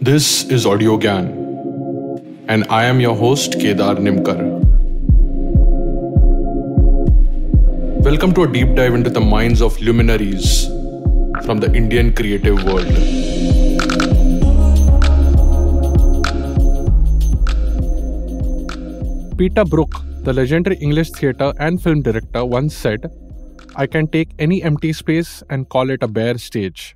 This is Audio Gyan, and I am your host Kedar Nimkar. Welcome to a deep dive into the minds of luminaries from the Indian creative world. Brook, the legendary English theatre and film director, once said, "I can take any empty space and call it a bare stage.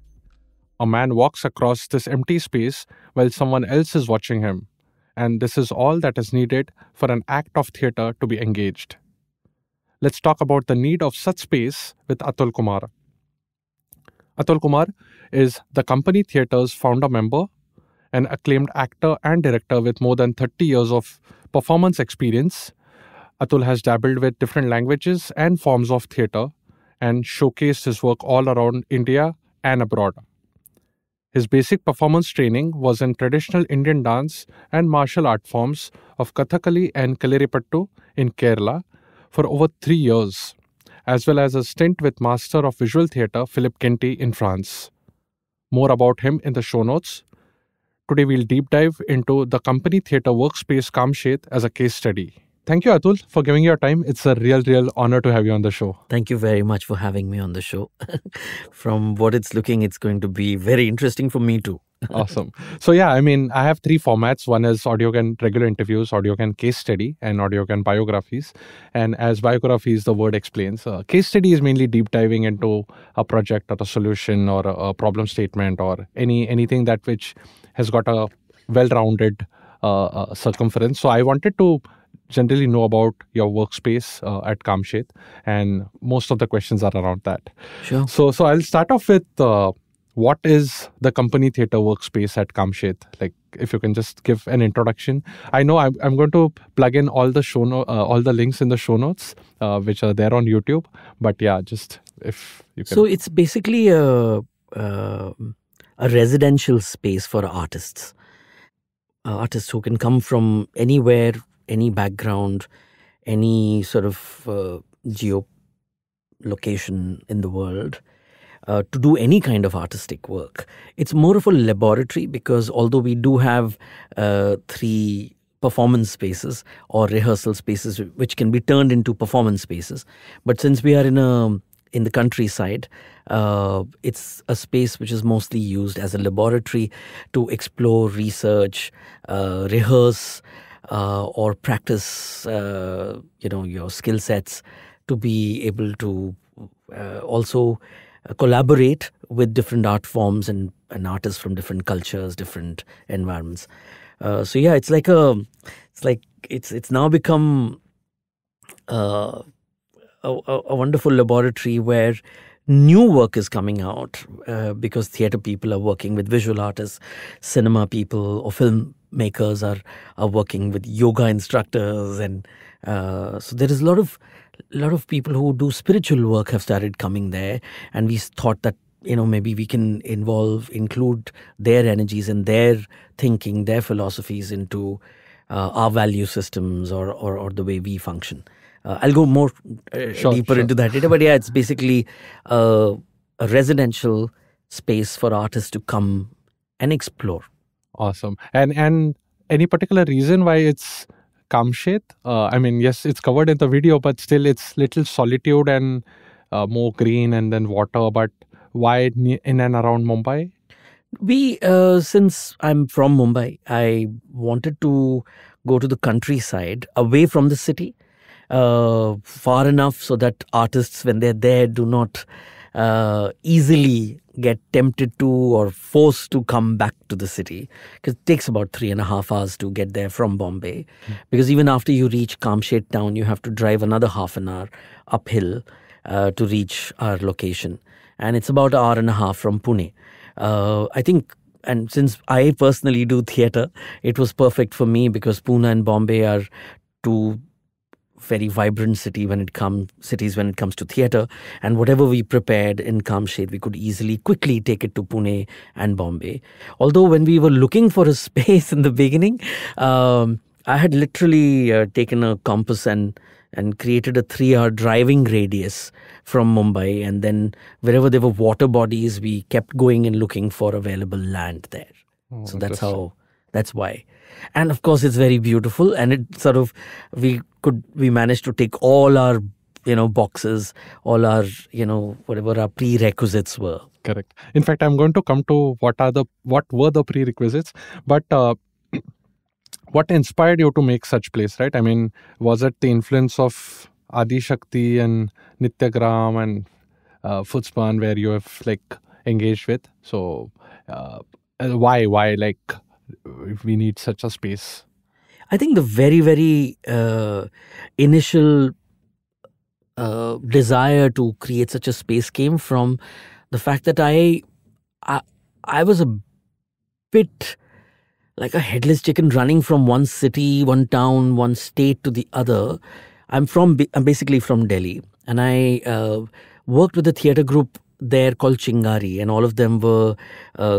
A man walks across this empty space while someone else is watching him, and this is all that is needed for an act of theatre to be engaged." Let's talk about the need of such space with Atul Kumar. Atul Kumar is the Company Theatre's founder member, an acclaimed actor and director with more than 30 years of performance experience. Atul has dabbled with different languages and forms of theatre and showcased his work all around India and abroad. His basic performance training was in traditional Indian dance and martial art forms of Kathakali and Kalerippayettu in Kerala for over 3 years, as well as a stint with Master of Visual Theatre Philippe Genty in France. More about him in the show notes. Today we'll deep dive into the Company Theatre Workspace Kamshet as a case study. Thank you, Atul, for giving your time. It's a real honor to have you on the show. Thank you very much for having me on the show. From what it's looking, it's going to be very interesting for me too. Awesome. So I have 3 formats. One is Audio Gyan regular interviews, Audio Gyan case study, and Audio Gyan biographies. And as biographies, the word explains. Case study is mainly deep diving into a project or a solution or a problem statement or anything that which has got a well-rounded circumference. So I wanted to generally know about your workspace at Kamshet, and most of the questions are around that. Sure. So I'll start off with what is the Company Theatre Workspace at Kamshet? Like, if you can just give an introduction. I know I'm going to plug in all the all the links in the show notes, which are there on YouTube. But yeah, just if you can. So it's basically a residential space for artists. Artists who can come from anywhere, any background, any sort of geo-location in the world, to do any kind of artistic work. It's more of a laboratory because although we do have 3 performance spaces or rehearsal spaces which can be turned into performance spaces, but since we are in the countryside, it's a space which is mostly used as a laboratory to explore, research, rehearse, or practice, your skill sets, to be able to also collaborate with different art forms and artists from different cultures, different environments. It's now become a wonderful laboratory where new work is coming out because theatre people are working with visual artists, cinema people or filmmakers are working with yoga instructors, and so there is a lot of people who do spiritual work have started coming there, and we thought that maybe we can include their energies and their thinking, their philosophies into our value systems or the way we function. I'll go more deeper into that later, but yeah, it's basically a residential space for artists to come and explore. Awesome. And any particular reason why it's Kamshet? Yes, it's covered in the video, but still it's little solitude and more green and then water. But why in and around Mumbai? Since I'm from Mumbai, I wanted to go to the countryside, away from the city, far enough so that artists, when they're there, do not easily get tempted to or forced to come back to the city, because it takes about 3.5 hours to get there from Bombay. Because even after you reach Kamshet town, you have to drive another half an hour uphill to reach our location, and it's about 1.5 hours from Pune. I think, and since I personally do theatre, it was perfect for me because Pune and Bombay are 2 very vibrant cities when it comes to theatre, and whatever we prepared in Kamshet, we could quickly take it to Pune and Bombay. Although when we were looking for a space in the beginning, I had literally taken a compass and created a 3-hour driving radius from Mumbai, and then wherever there were water bodies, we kept going and looking for available land there. Oh, So interesting. that's why. And of course it's very beautiful, and it sort of we managed to take all our boxes, all our whatever our prerequisites were. Correct. In fact, I'm going to come to what were the prerequisites, but what inspired you to make such plays, right? I mean, was it the influence of Adi Shakti and Nityagram and Futspan where you have like engaged with? So, why like we need such a space? I think the very, very initial desire to create such a space came from the fact that I was a bit like a headless chicken running from one city, one town, one state to the other. I'm basically from Delhi, and I worked with a theatre group there called Chingari, and all of them were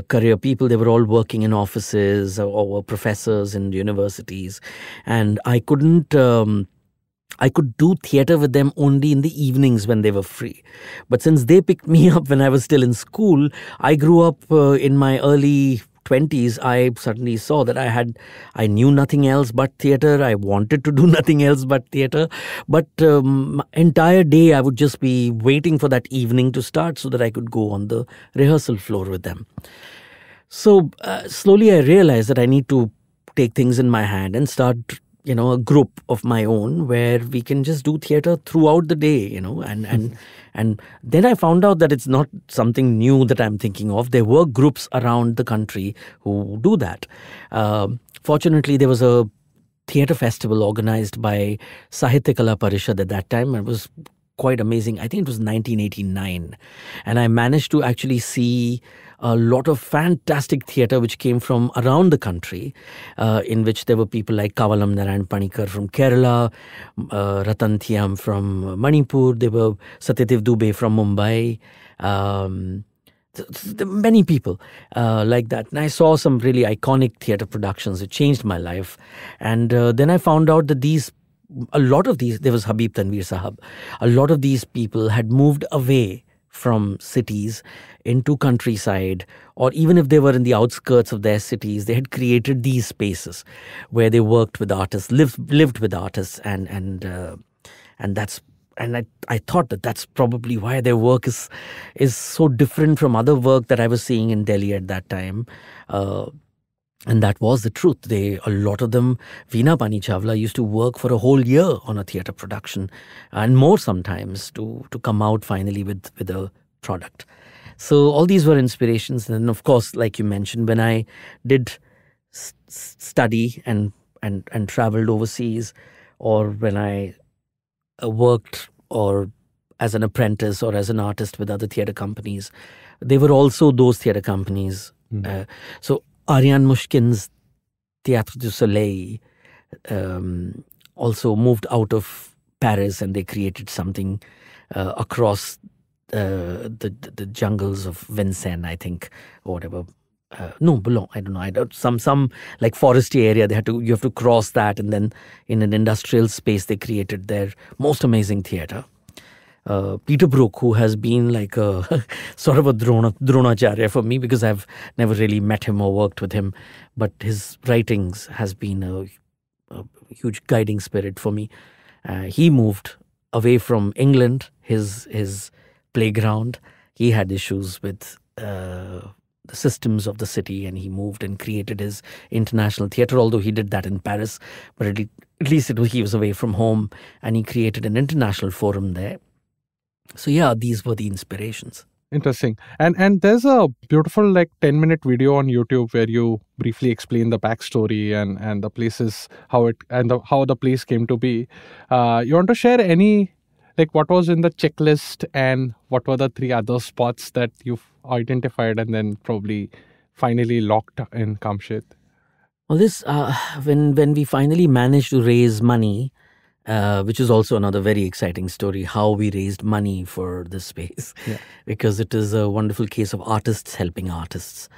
career people. They were all working in offices or were professors in universities, and I couldn't. I could do theatre with them only in the evenings when they were free. But since they picked me up when I was still in school, I grew up in my early 20s. I suddenly saw that I knew nothing else but theatre. I wanted to do nothing else but theatre. But entire day I would just be waiting for that evening to start so that I could go on the rehearsal floor with them. So slowly I realized that I need to take things in my hand and start a group of my own where we can just do theatre throughout the day, and then I found out that it's not something new that I'm thinking of. There were groups around the country who do that. Fortunately, there was a theatre festival organized by Sahitya Kala Parishad at that time. It was quite amazing. I think it was 1989. And I managed to actually see a lot of fantastic theatre which came from around the country, in which there were people like Kavalam Narayan Panikar from Kerala, Ratan Thiam from Manipur, there were Satyadev Dubey from Mumbai, many people like that. And I saw some really iconic theatre productions. It changed my life. And then I found out that a lot of these, there was Habib Tanveer Sahab, a lot of these people had moved away from cities into countryside, or even if they were in the outskirts of their cities, they had created these spaces where they worked with artists, lived with artists, and I thought that that's probably why their work is so different from other work that I was seeing in Delhi at that time. And that was the truth. A lot of them, Veena Pani Chawla used to work for a whole year on a theatre production, and more sometimes to come out finally with a product. So all these were inspirations. And then, of course, like you mentioned, when I did study and traveled overseas, or when I worked or as an apprentice or as an artist with other theatre companies, they were also those theatre companies. So Aryan Mushkin's Théâtre du Soleil also moved out of Paris, and they created something across the jungles of Vincennes, I think, or whatever. No, Boulogne, I don't know. Some like foresty area. You have to cross that, and then in an industrial space, they created their most amazing theatre. Peter Brook, who has been like a sort of a Dronacharya for me, because I've never really met him or worked with him, but his writings has been a huge guiding spirit for me. He moved away from England, his playground. He had issues with the systems of the city, and he moved and created his international theatre, although he did that in Paris, but at least he was away from home, and he created an international forum there. So yeah, these were the inspirations. Interesting. And there's a beautiful like 10-minute video on YouTube where you briefly explain the backstory and the places, how the place came to be. You want to share any, like, what was in the checklist and what were the 3 other spots that you've identified and then probably finally locked in Kamshet? Well, this when we finally managed to raise money, which is also another very exciting story, how we raised money for this space, because it is a wonderful case of artists helping artists.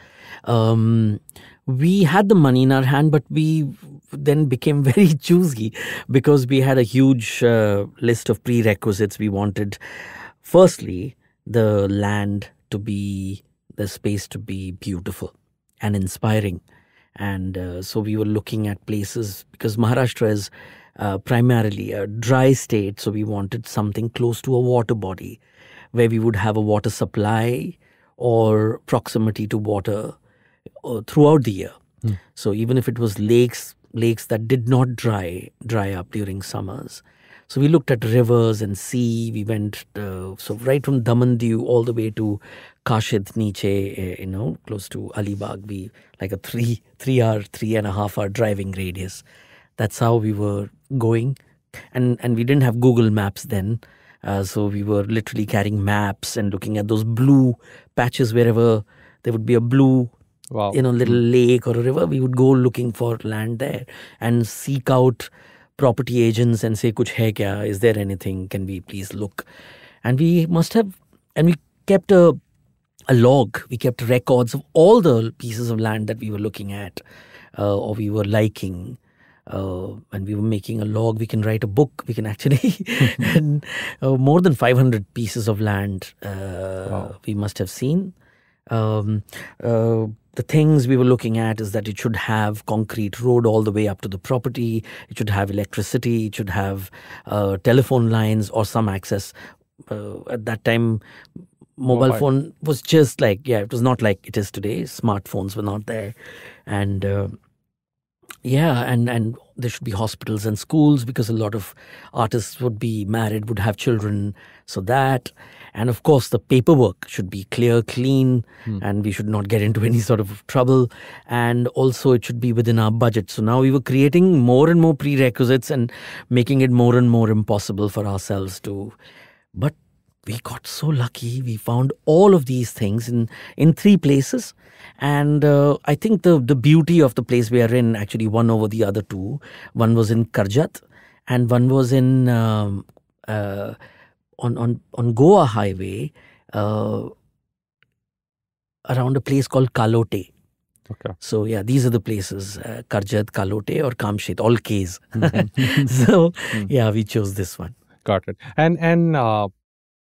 We had the money in our hand, but we then became very choosy because we had a huge list of prerequisites. We wanted, firstly, the land to be, the space to be beautiful. and inspiring. And so we were looking at places, because Maharashtra is primarily a dry state. So we wanted something close to a water body where we would have a water supply or proximity to water throughout the year. So even if it was lakes that did not dry up during summers. So we looked at rivers and sea. We went so right from Damandiu all the way to Kamshet Niche, close to Alibag. We like a 3.5 hour driving radius. That's how we were going, and we didn't have Google Maps then. So we were literally carrying maps and looking at those blue patches wherever there would be a blue, little lake or a river. We would go looking for land there and seek out property agents and say, "Kuch hai kya? Is there anything? Can we please look?" And we kept a log. We kept records of all the pieces of land that we were looking at or we were liking. And we were making a log. We can write a book. We can actually and, more than 500 pieces of land we must have seen. The things we were looking at is that it should have concrete road all the way up to the property. It should have electricity. It should have telephone lines or some access. At that time, mobile phone was just like, it was not like it is today. Smartphones were not there. And and there should be hospitals and schools, because a lot of artists would be married, would have children. So that, and of course the paperwork should be clear, clean, and we should not get into any sort of trouble. And also it should be within our budget. So now we were creating more and more prerequisites and making it more and more impossible for ourselves to. But we got so lucky. We found all of these things in 3 places. And I think the beauty of the place we are in actually won over the other 2. One was in Karjat and one was in on Goa Highway around a place called Kalote. Okay. So these are the places: Karjat, Kalote, or Kamshet, all K's. So we chose this one. Got it. And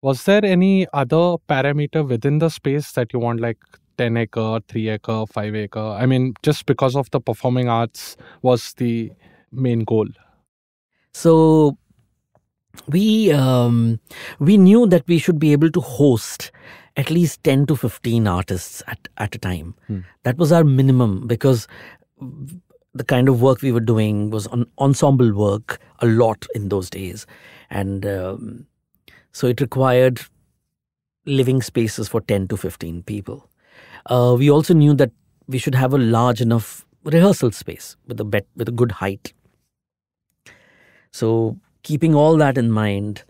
was there any other parameter within the space that you want, like 10 acre, 3 acre, 5 acre? I mean, just because of the performing arts was the main goal. So we knew that we should be able to host at least 10 to 15 artists at a time. That was our minimum, because the kind of work we were doing was ensemble work a lot in those days. And so it required living spaces for 10 to 15 people. We also knew that we should have a large enough rehearsal space with a good height. So keeping all that in mind,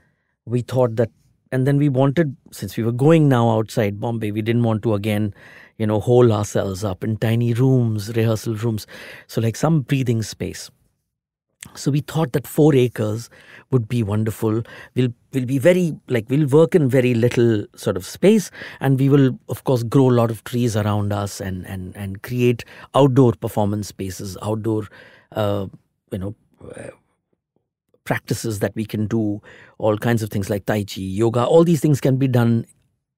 we thought that, and then we wanted, since we were going now outside Bombay, we didn't want to again, hole ourselves up in tiny rooms, rehearsal rooms. So like some breathing space. So we thought that 4 acres would be wonderful. We'll be we'll work in very little sort of space, and we will of course grow a lot of trees around us and create outdoor performance spaces, outdoor practices that we can do, all kinds of things like Tai Chi, yoga, all these things can be done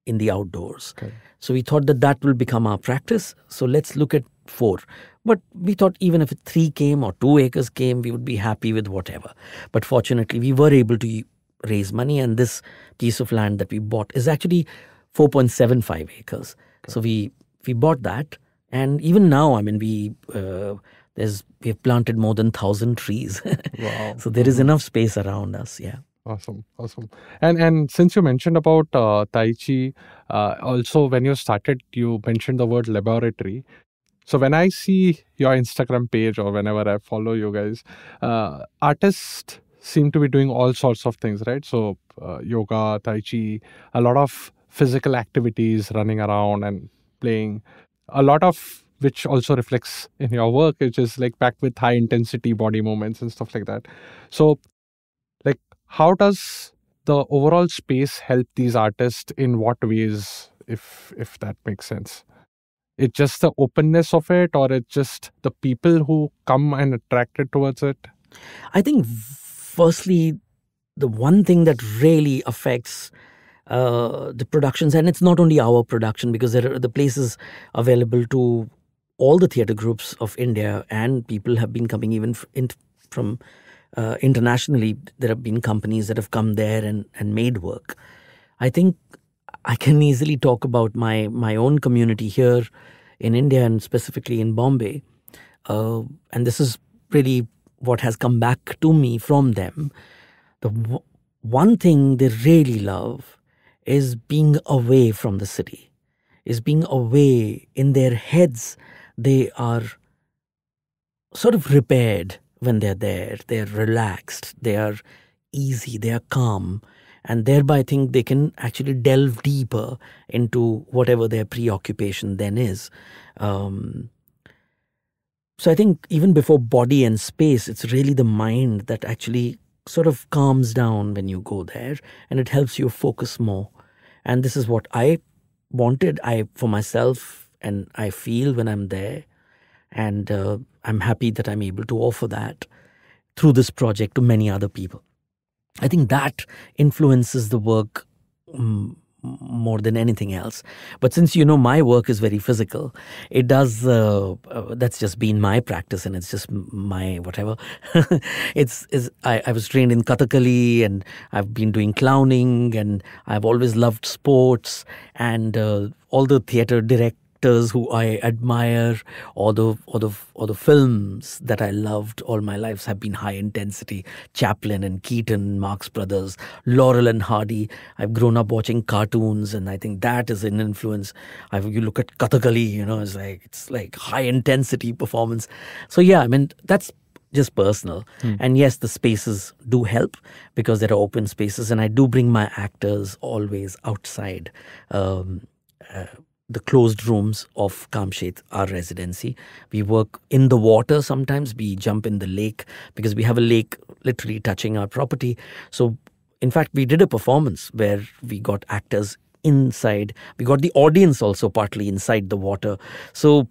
in the outdoors. Okay. So we thought that will become our practice. So let's look at 4. But we thought even if 3 came or 2 acres came, we would be happy with whatever. But fortunately, we were able to raise money, and this piece of land that we bought is actually 4.75 acres. Okay. So we bought that, and even now, I mean, we have planted more than 1,000 trees. Wow! So there is enough space around us. Yeah. Awesome. And since you mentioned about Tai Chi, also when you started, you mentioned the word laboratory. So when I see your Instagram page or whenever I follow you guys, artists seem to be doing all sorts of things, right? So yoga, Tai Chi, a lot of physical activities, running around and playing, a lot of which also reflects in your work, which is like packed with high intensity body movements and stuff like that. So like, how does the overall space help these artists in what ways, if that makes sense? It's just the openness of it, or it's just the people who come and attracted towards it? I think firstly, the one thing that really affects the productions, and it's not only our production, because there are the places available to all the theatre groups of India, and people have been coming even from internationally. There have been companies that have come there and made work. I think I can easily talk about my own community here in India and specifically in Bombay. And this is really what has come back to me from them. The one thing they really love is being away from the city, is being away in their heads. They are sort of repaired when they're there. They're relaxed. They are easy. They are calm. And thereby I think they can actually delve deeper into whatever their preoccupation then is. So I think even before body and space, it's really the mind that actually sort of calms down when you go there, and it helps you focus more. And this is what I wanted for myself, and I feel when I'm there. And I'm happy that I'm able to offer that through this project to many other people. I think that influences the work more than anything else. But since my work is very physical, it does, that's just been my practice, and it's just my whatever. I was trained in Kathakali, and I've been doing clowning, and I've always loved sports, and all the theatre directors who I admire, or the films that I loved all my life have been high intensity. Chaplin and Keaton, Marx Brothers, Laurel and Hardy. I've grown up watching cartoons, and I think that is an influence. You look at Kathakali, it's like high intensity performance. So yeah, I mean, that's just personal. And yes, the spaces do help because there are open spaces, and I do bring my actors always outside the closed rooms of Kamshet, our residency. We work in the water sometimes. We jump in the lake because we have a lake literally touching our property. So, in fact, we did a performance where we got actors inside. We got the audience also partly inside the water. So,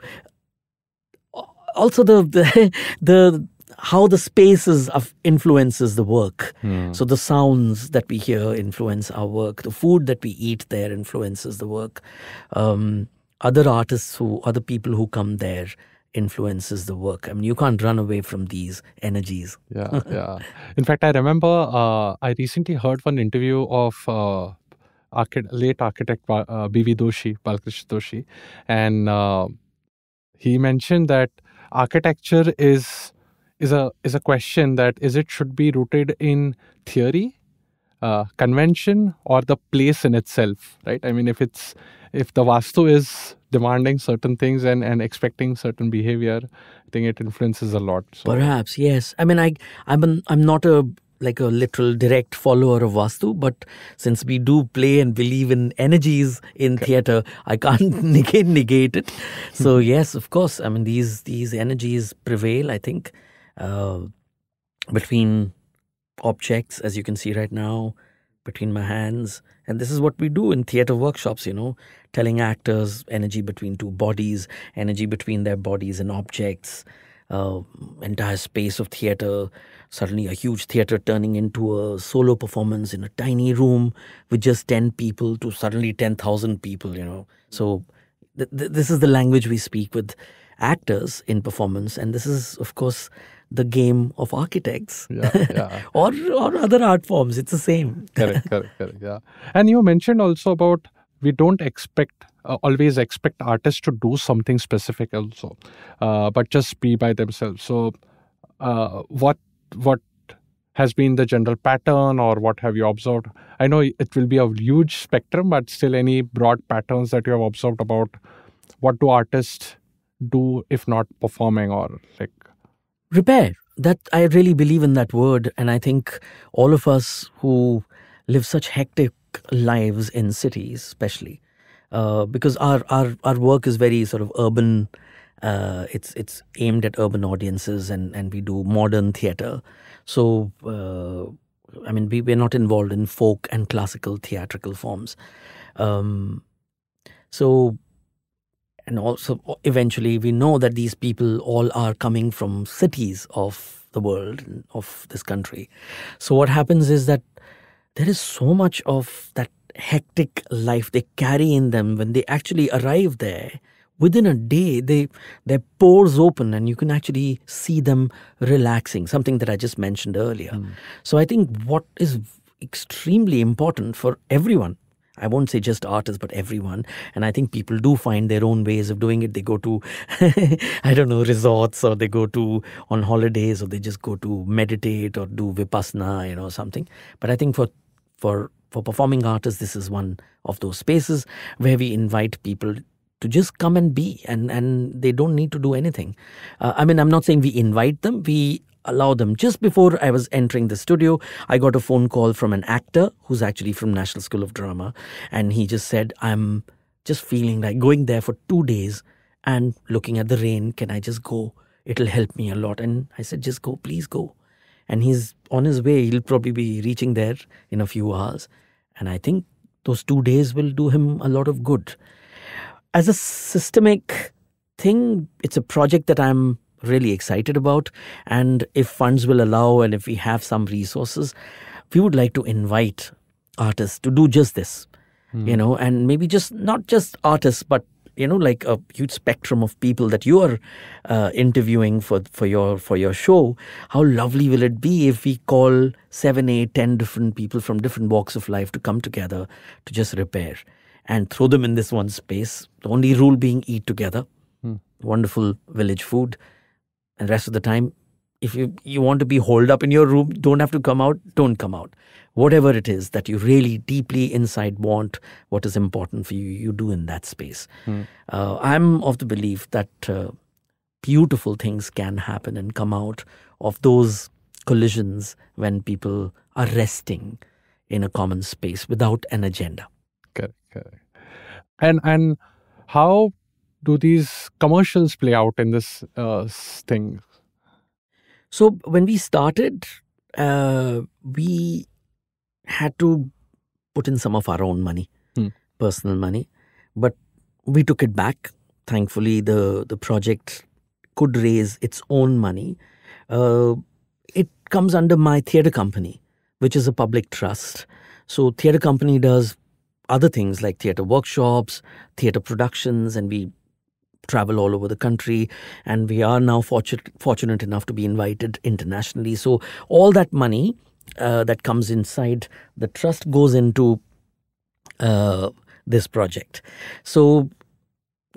also the how the spaces influences the work. So the sounds that we hear influence our work. The food that we eat there influences the work. Other people who come there influences the work. I mean, you can't run away from these energies. Yeah. In fact, I remember I recently heard one interview of late architect B.V. Doshi, Balkrishna Doshi, and he mentioned that architecture is a question that should be rooted in theory, convention, or the place in itself, right? I mean, if the Vastu is demanding certain things and expecting certain behavior, I think it influences a lot. So. Perhaps, yes. I mean, I'm not a literal direct follower of Vastu, but since we do play and believe in energies in theatre, I can't negate it. So yes, of course. I mean, these energies prevail, I think, between objects, as you can see right now, between my hands. And this is what we do in theatre workshops, telling actors energy between two bodies, energy between their bodies and objects, entire space of theatre, suddenly a huge theatre turning into a solo performance in a tiny room with just 10 people to suddenly 10,000 people, So this is the language we speak with actors in performance. And this is, of course, the game of architects or other art forms. It's the same. Correct. Yeah. And you mentioned also about we don't always expect artists to do something specific also, but just be by themselves. So what has been the general pattern, or what have you observed? I know it will be a huge spectrum, but still any broad patterns that you have observed about what do artists do if not performing, or like repair. That I really believe in that word, and I think all of us who live such hectic lives in cities, especially because our work is very sort of urban. It's aimed at urban audiences, and we do modern theatre. So I mean, we're not involved in folk and classical theatrical forms. And also, eventually, we know that these people all are coming from cities of the world, of this country. So what happens is that there is so much of that hectic life they carry in them when they actually arrive there. within a day, their pores open and you can actually see them relaxing, something that I just mentioned earlier. So I think what is extremely important for everyone, I won't say just artists, but everyone. And I think people do find their own ways of doing it. They go to, I don't know, resorts, or they go to on holidays, or they just go to meditate or do vipassana, something. But I think for performing artists, this is one of those spaces where we invite people to just come and be, and they don't need to do anything. I'm not saying we invite them, we allow them. Just before I was entering the studio, I got a phone call from an actor who's actually from National School of Drama, and he just said, I'm just feeling like going there for 2 days and looking at the rain. Can I just go? It'll help me a lot. And I said, just go, please go. And he's on his way. He'll probably be reaching there in a few hours. And I think those 2 days will do him a lot of good. As a systemic thing, it's a project that I'm really excited about. And if funds will allow, and if we have some resources, we would like to invite artists to do just this, and maybe not just artists, but like a huge spectrum of people that you are interviewing for your show. How lovely will it be if we call 7, 8, 10 different people from different walks of life to come together to just repair and throw them in this one space. The only rule being eat together, wonderful village food. And the rest of the time, if you want to be holed up in your room, don't have to come out, don't come out. Whatever it is that you really deeply inside want, what is important for you, you do in that space. I'm of the belief that beautiful things can happen and come out of those collisions when people are resting in a common space without an agenda. Correct. And how do these commercials play out in this thing? So when we started, we had to put in some of our own money, personal money, but we took it back. Thankfully, the project could raise its own money. It comes under my theatre company, which is a public trust. So theatre company does other things like theatre workshops, theatre productions, and we travel all over the country, and we are now fortunate enough to be invited internationally. So all that money that comes inside the trust goes into this project. So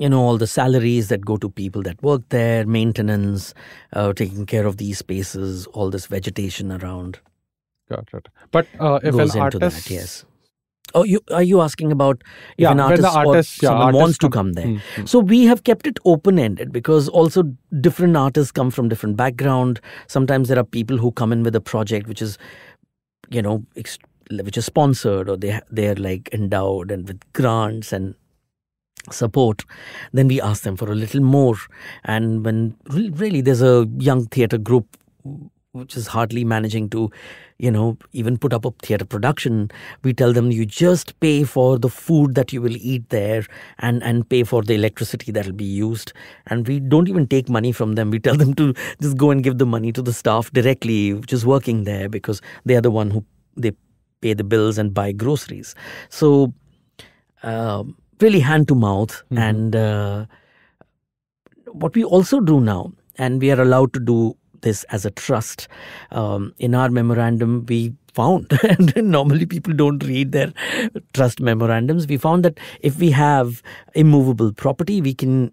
all the salaries that go to people that work there, maintenance, taking care of these spaces, all this vegetation around. Got it. But if goes an into artist, that, yes. Oh, are you asking about if an when artist, someone wants to come there? So we have kept it open-ended because also different artists come from different background. Sometimes there are people who come in with a project which is, which is sponsored, or they're like endowed and with grants and support. Then we ask them for a little more. And when really there's a young theatre group which is hardly managing to, even put up a theatre production, we tell them you just pay for the food that you will eat there and pay for the electricity that will be used. And we don't even take money from them. We tell them to just go and give the money to the staff directly, which is working there, because they are the one who they pay the bills and buy groceries. So really hand to mouth. And what we also do now, and we are allowed to do this as a trust, in our memorandum we found, and normally people don't read their trust memorandums, we found that if we have immovable property, we can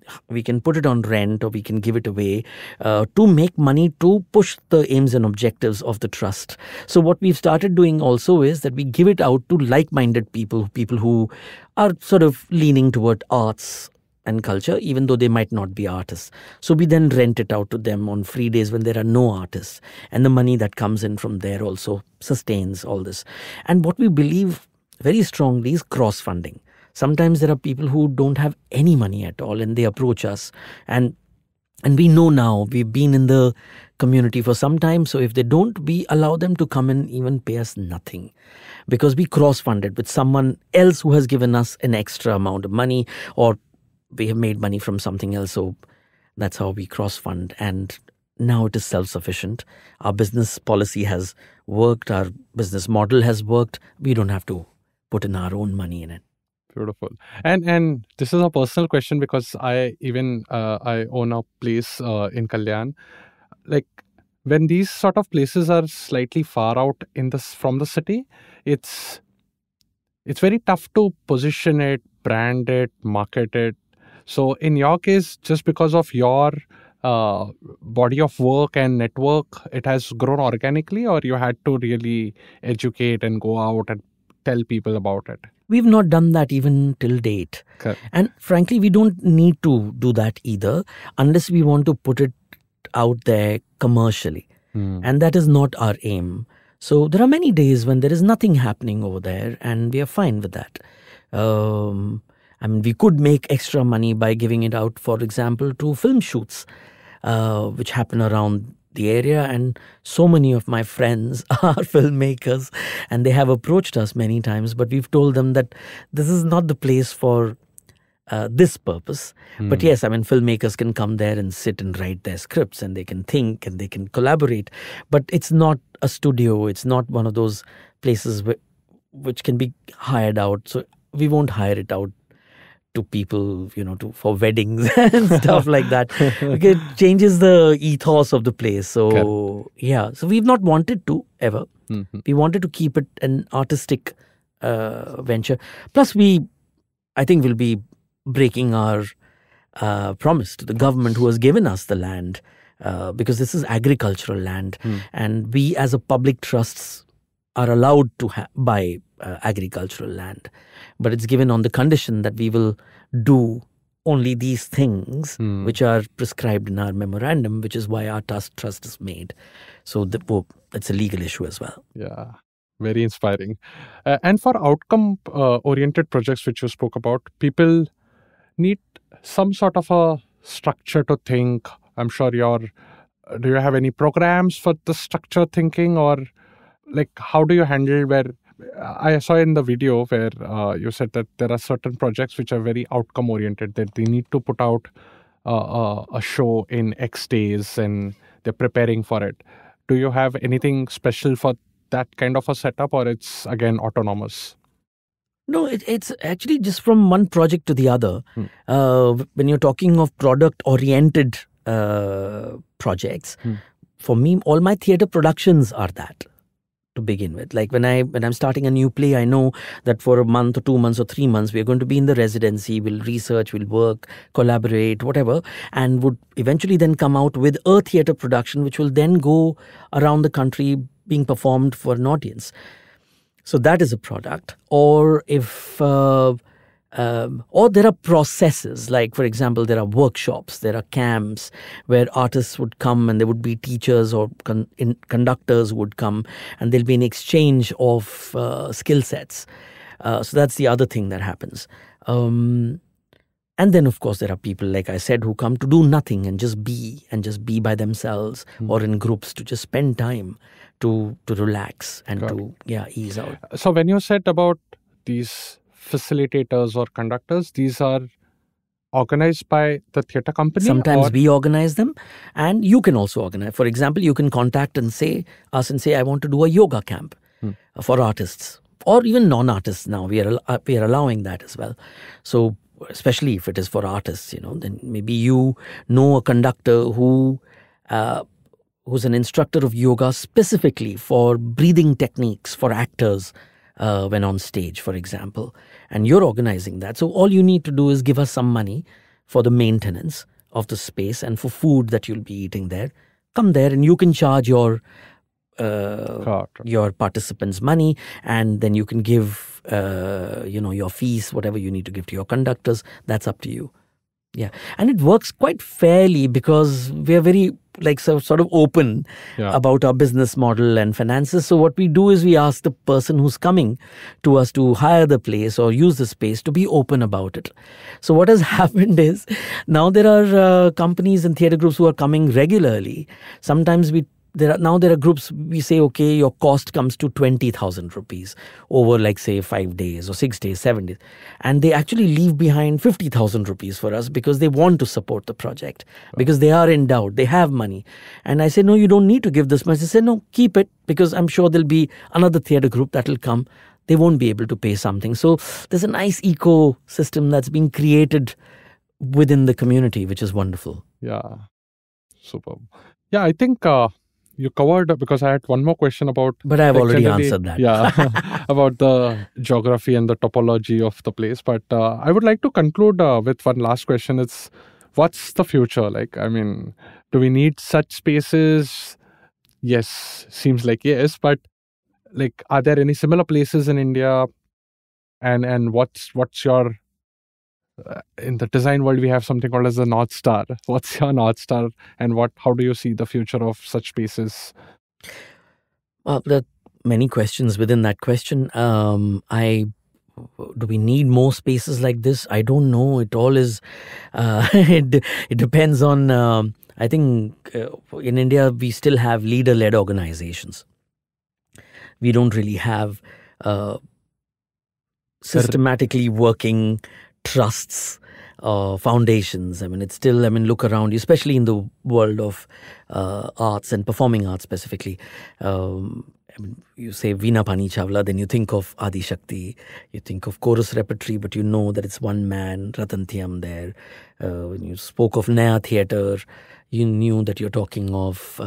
put it on rent, or we can give it away to make money to push the aims and objectives of the trust. So what we've started doing also is that we give it out to like-minded people who are sort of leaning toward arts and culture, even though they might not be artists. So we then rent it out to them on free days when there are no artists. And the money that comes in from there also sustains all this. And what we believe very strongly is cross-funding. Sometimes there are people who don't have any money at all, and they approach us. And we know now, we've been in the community for some time, so if they don't, we allow them to come and even pay us nothing. Because we cross-funded with someone else who has given us an extra amount of money, or we have made money from something else. So that's how we cross-fund. And now it is self-sufficient. Our business policy has worked. Our business model has worked. We don't have to put in our own money in it. Beautiful. And this is a personal question because I own a place in Kalyan. Like when these sort of places are slightly far out from the city, it's very tough to position it, brand it, market it. So in your case, just because of your uh, body of work and network, it has grown organically, or you had to really educate and go out and tell people about it? We've not done that even till date. Okay. And frankly, we don't need to do that either unless we want to put it out there commercially. And that is not our aim. So there are many days when there is nothing happening over there, and we are fine with that. I mean, we could make extra money by giving it out, for example, to film shoots, which happen around the area. And so many of my friends are filmmakers, and they have approached us many times, but we've told them that this is not the place for this purpose. But yes, I mean, filmmakers can come there and sit and write their scripts, and they can think and they can collaborate. But it's not a studio. It's not one of those places which can be hired out. So we won't hire it out to people, for weddings and stuff like that. It changes the ethos of the place. So yeah, so we've not wanted to ever. We wanted to keep it an artistic venture. Plus, I think we'll be breaking our promise to the government who has given us the land, because this is agricultural land, and we as a public trusts are allowed to buy agricultural land, but it's given on the condition that we will do only these things which are prescribed in our memorandum, which is why our trust is made. So it's a legal issue as well. Yeah. Very inspiring. And for outcome oriented projects which you spoke about, people need some sort of a structure to think. I'm sure do you have any programs for the structure thinking, or like how do you handle where I saw in the video where you said that there are certain projects which are very outcome oriented, that they need to put out a show in X days and they're preparing for it. Do you have anything special for that kind of a setup, or it's again autonomous? No, it's actually just from one project to the other. When you're talking of product-oriented projects, for me, all my theatre productions are that to begin with. Like when I'm starting a new play, I know that for a month or 2 months or 3 months, we're going to be in the residency, we'll research, we'll work, collaborate, whatever, and would eventually then come out with a theatre production, which will then go around the country being performed for an audience. So that is a product. Or if, or there are processes, like for example, there are workshops, there are camps where artists would come and there would be teachers or conductors who would come, and there'll be an exchange of skill sets. So that's the other thing that happens. And then, of course, there are people, like I said, who come to do nothing and just be by themselves or in groups to just spend time to relax and ease out. So when you said about these facilitators or conductors, these are organized by the theatre company? Sometimes we organize them, and you can also organize. For example, you can contact us and say, I want to do a yoga camp for artists or even non-artists now. We are allowing that as well. So especially if it is for artists, then maybe you know a conductor who's an instructor of yoga specifically for breathing techniques for actors when on stage, for example, and you're organizing that. So all you need to do is give us some money for the maintenance of the space and for food that you'll be eating there. Come there and you can charge your participants money, and then you can give your fees, whatever you need to give to your conductors. That's up to you. Yeah, and it works quite fairly because we are very sort of open about our business model and finances. So what we do is we ask the person who's coming to us to hire the place or use the space to be open about it. So what has happened is now there are companies and theatre groups who are coming regularly. Sometimes there are groups, we say, okay, your cost comes to 20,000 rupees over say 5 days or 6 days, 7 days. And they actually leave behind 50,000 rupees for us because they want to support the project, because they are in doubt, they have money. And I say, no, you don't need to give this much. They say, no, keep it, because I'm sure there'll be another theatre group that will come. they won't be able to pay something. So there's a nice ecosystem that's being created within the community, which is wonderful. Yeah, superb. Yeah, I think you covered, because I had one more question about... But I've already answered that. Yeah, about the geography and the topology of the place. But I would like to conclude with one last question. It's, what's the future? Like, I mean, do we need such spaces? Yes, seems like yes. But like, are there any similar places in India? And what's your... in the design world, we have something called as the North Star. What's your North Star, and how do you see the future of such spaces? There are many questions within that question. Do we need more spaces like this? I don't know. It all is... it depends on... I think in India, we still have leader-led organizations. We don't really have systematically working trusts, foundations. I mean, it's still, look around, especially in the world of arts and performing arts specifically. You say Veena Pani Chawla, then you think of Adi Shakti, you think of chorus repertory, but you know that it's one man, Ratan Thyam there. When you spoke of Naya Theatre, you knew that you're talking of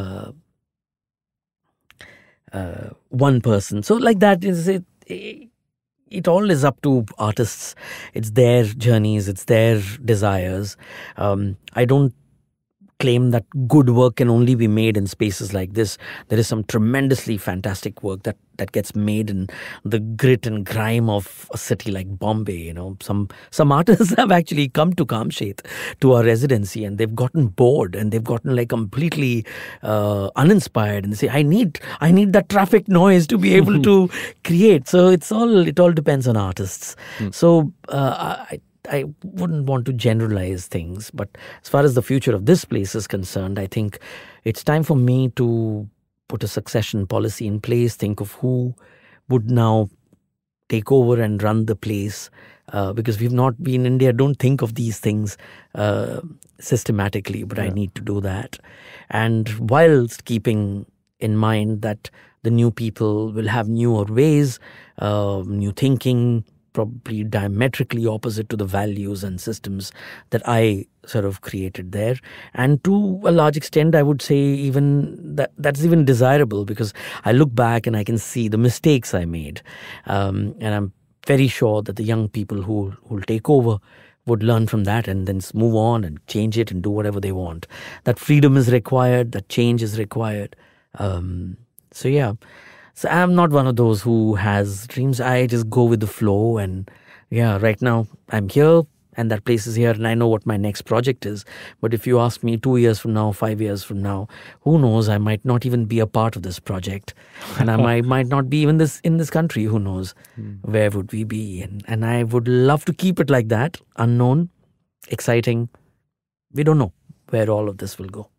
one person. So like that is it. It all is up to artists. It's their journeys, it's their desires. I don't claim that good work can only be made in spaces like this. There is some tremendously fantastic work that gets made in the grit and grime of a city like Bombay. You know, some artists have actually come to Kamshet, to our residency, and they've gotten bored and they've gotten like completely uninspired, and they say, I need that traffic noise to be able to create. So it all depends on artists. So I wouldn't want to generalize things, but as far as the future of this place is concerned, I think it's time for me to put a succession policy in place, think of who would now take over and run the place, because we've not been in India, don't think of these things systematically, but I need to do that. And whilst keeping in mind that the new people will have newer ways, new thinking, probably diametrically opposite to the values and systems that I sort of created there. And to a large extent, I would say even that's even desirable, because I look back and I can see the mistakes I made. And I'm very sure that the young people who'll take over would learn from that and then move on and change it and do whatever they want. That freedom is required, that change is required. So yeah. So I'm not one of those who has dreams. I just go with the flow. And yeah, right now I'm here and that place is here and I know what my next project is. But if you ask me 2 years from now, 5 years from now, who knows? I might not even be a part of this project. And I might not be even in this country. Who knows? Where would we be? And I would love to keep it like that. Unknown, exciting. We don't know where all of this will go.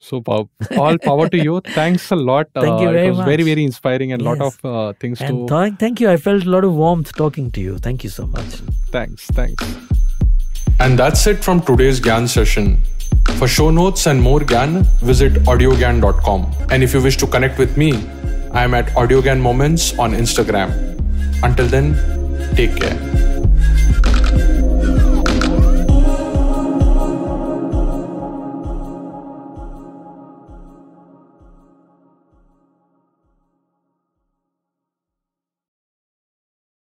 So all power to you. Thanks a lot. Thank you very much. It was very, very inspiring and a lot of things and to... Thank you. I felt a lot of warmth talking to you. Thank you so much. Thanks. And that's it from today's Gyan session. For show notes and more Gyan, visit audiogyan.com. And if you wish to connect with me, I am at AudioGyan Moments on Instagram. Until then, take care.